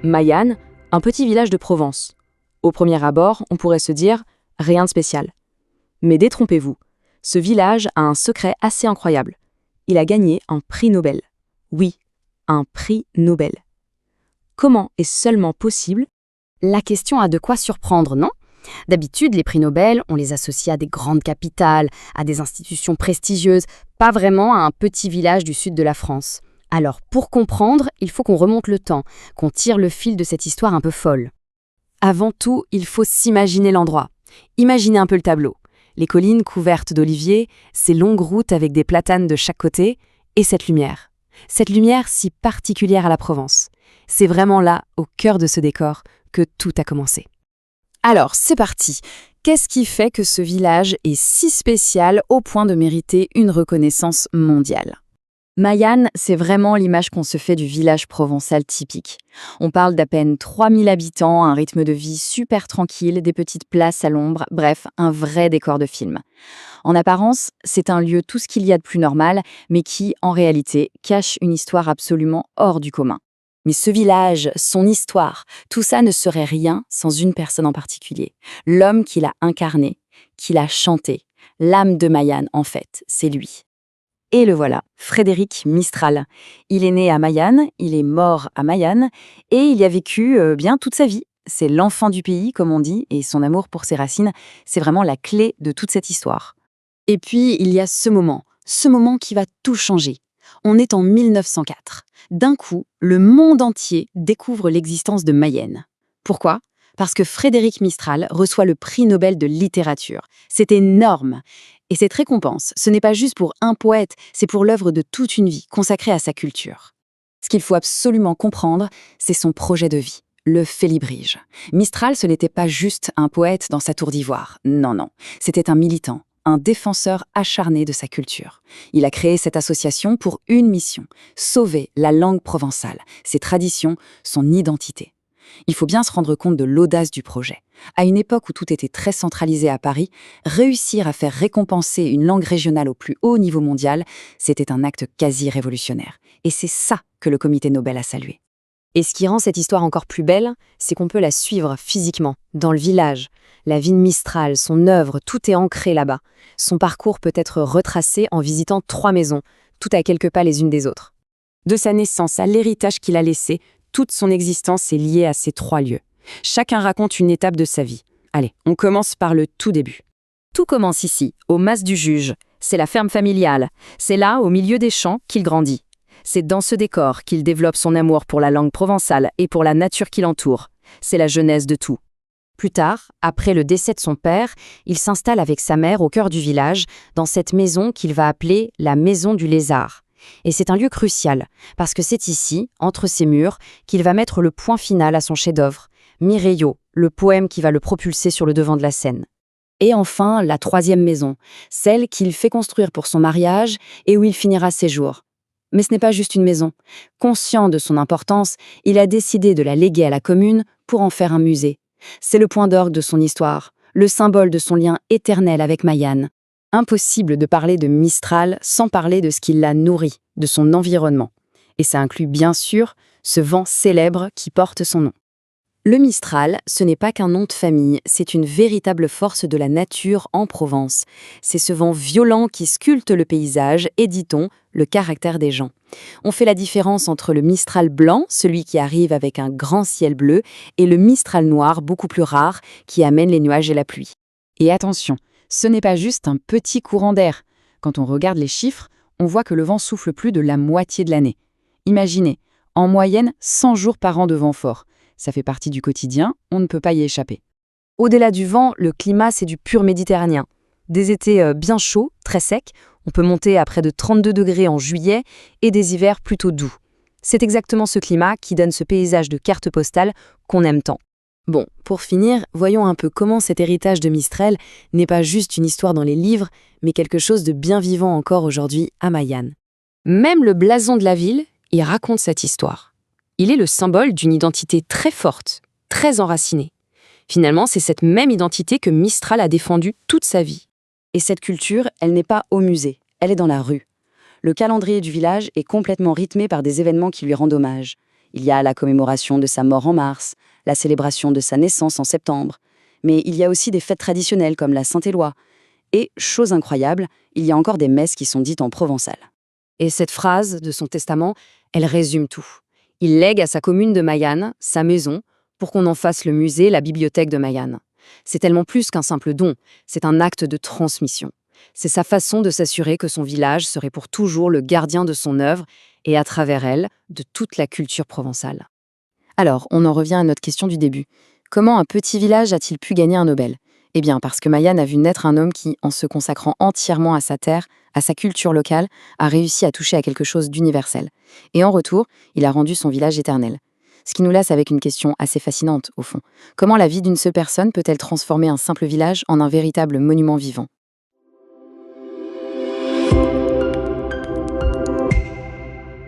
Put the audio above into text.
Mayanne, un petit village de Provence. Au premier abord, on pourrait se dire « rien de spécial ». Mais détrompez-vous, ce village a un secret assez incroyable. Il a gagné un prix Nobel. Oui, un prix Nobel. Comment est-ce seulement possible? La question a de quoi surprendre, non? D'habitude, les prix Nobel, on les associe à des grandes capitales, à des institutions prestigieuses, pas vraiment à un petit village du sud de la France. Alors, pour comprendre, il faut qu'on remonte le temps, qu'on tire le fil de cette histoire un peu folle. Avant tout, il faut s'imaginer l'endroit. Imaginez un peu le tableau. Les collines couvertes d'oliviers, ces longues routes avec des platanes de chaque côté, et cette lumière. Cette lumière si particulière à la Provence. C'est vraiment là, au cœur de ce décor, que tout a commencé. Alors, c'est parti. Qu'est-ce qui fait que ce village est si spécial au point de mériter une reconnaissance mondiale? Mayanne, c'est vraiment l'image qu'on se fait du village provençal typique. On parle d'à peine 3000 habitants, un rythme de vie super tranquille, des petites places à l'ombre, bref, un vrai décor de film. En apparence, c'est un lieu tout ce qu'il y a de plus normal, mais qui, en réalité, cache une histoire absolument hors du commun. Mais ce village, son histoire, tout ça ne serait rien sans une personne en particulier. L'homme qui l'a incarné, qui l'a chanté. L'âme de Mayanne, en fait, c'est lui. Et le voilà, Frédéric Mistral. Il est né à Mayanne, il est mort à Mayanne, et il y a vécu bien toute sa vie. C'est l'enfant du pays, comme on dit, et son amour pour ses racines, c'est vraiment la clé de toute cette histoire. Et puis, il y a ce moment qui va tout changer. On est en 1904. D'un coup, le monde entier découvre l'existence de Mayanne. Pourquoi? Parce que Frédéric Mistral reçoit le prix Nobel de littérature. C'est énorme. Et cette récompense, ce n'est pas juste pour un poète, c'est pour l'œuvre de toute une vie consacrée à sa culture. Ce qu'il faut absolument comprendre, c'est son projet de vie, le Félibrige. Mistral, ce n'était pas juste un poète dans sa tour d'ivoire. Non, non. C'était un militant, un défenseur acharné de sa culture. Il a créé cette association pour une mission, sauver la langue provençale, ses traditions, son identité. Il faut bien se rendre compte de l'audace du projet. À une époque où tout était très centralisé à Paris, réussir à faire récompenser une langue régionale au plus haut niveau mondial, c'était un acte quasi révolutionnaire. Et c'est ça que le comité Nobel a salué. Et ce qui rend cette histoire encore plus belle, c'est qu'on peut la suivre physiquement, dans le village. La vie de Mistral, son œuvre, tout est ancré là-bas. Son parcours peut être retracé en visitant 3 maisons, toutes à quelques pas les unes des autres. De sa naissance à l'héritage qu'il a laissé, toute son existence est liée à ces 3 lieux. Chacun raconte une étape de sa vie. Allez, on commence par le tout début. Tout commence ici, au Mas du Juge. C'est la ferme familiale. C'est là, au milieu des champs, qu'il grandit. C'est dans ce décor qu'il développe son amour pour la langue provençale et pour la nature qui l'entoure. C'est la genèse de tout. Plus tard, après le décès de son père, il s'installe avec sa mère au cœur du village, dans cette maison qu'il va appeler la Maison du Lézard. Et c'est un lieu crucial, parce que c'est ici, entre ces murs, qu'il va mettre le point final à son chef-d'œuvre, Mireio, le poème qui va le propulser sur le devant de la scène. Et enfin, la 3e maison, celle qu'il fait construire pour son mariage et où il finira ses jours. Mais ce n'est pas juste une maison. Conscient de son importance, il a décidé de la léguer à la commune pour en faire un musée. C'est le point d'orgue de son histoire, le symbole de son lien éternel avec Mayanne. Impossible de parler de Mistral sans parler de ce qui l'a nourri, de son environnement. Et ça inclut bien sûr ce vent célèbre qui porte son nom. Le Mistral, ce n'est pas qu'un nom de famille, c'est une véritable force de la nature en Provence. C'est ce vent violent qui sculpte le paysage et, dit-on, le caractère des gens. On fait la différence entre le Mistral blanc, celui qui arrive avec un grand ciel bleu, et le Mistral noir, beaucoup plus rare, qui amène les nuages et la pluie. Et attention, ce n'est pas juste un petit courant d'air. Quand on regarde les chiffres, on voit que le vent souffle plus de la moitié de l'année. Imaginez, en moyenne, 100 jours par an de vent fort. Ça fait partie du quotidien, on ne peut pas y échapper. Au-delà du vent, le climat, c'est du pur méditerranéen. Des étés bien chauds, très secs, on peut monter à près de 32 degrés en juillet, et des hivers plutôt doux. C'est exactement ce climat qui donne ce paysage de carte postale qu'on aime tant. Bon, pour finir, voyons un peu comment cet héritage de Mistral n'est pas juste une histoire dans les livres, mais quelque chose de bien vivant encore aujourd'hui à Mayanne. Même le blason de la ville, il raconte cette histoire. Il est le symbole d'une identité très forte, très enracinée. Finalement, c'est cette même identité que Mistral a défendue toute sa vie. Et cette culture, elle n'est pas au musée, elle est dans la rue. Le calendrier du village est complètement rythmé par des événements qui lui rendent hommage. Il y a la commémoration de sa mort en mars, la célébration de sa naissance en septembre. Mais il y a aussi des fêtes traditionnelles comme la Saint-Éloi. Et, chose incroyable, il y a encore des messes qui sont dites en provençal. Et cette phrase de son testament, elle résume tout. Il lègue à sa commune de Mayenne, sa maison, pour qu'on en fasse le musée, la bibliothèque de Mayenne. C'est tellement plus qu'un simple don, c'est un acte de transmission. C'est sa façon de s'assurer que son village serait pour toujours le gardien de son œuvre et, à travers elle, de toute la culture provençale. Alors, on en revient à notre question du début. Comment un petit village a-t-il pu gagner un Nobel? Eh bien, parce que Mayenne a vu naître un homme qui, en se consacrant entièrement à sa terre, à sa culture locale, a réussi à toucher à quelque chose d'universel. Et en retour, il a rendu son village éternel. Ce qui nous laisse avec une question assez fascinante, au fond. Comment la vie d'une seule personne peut-elle transformer un simple village en un véritable monument vivant?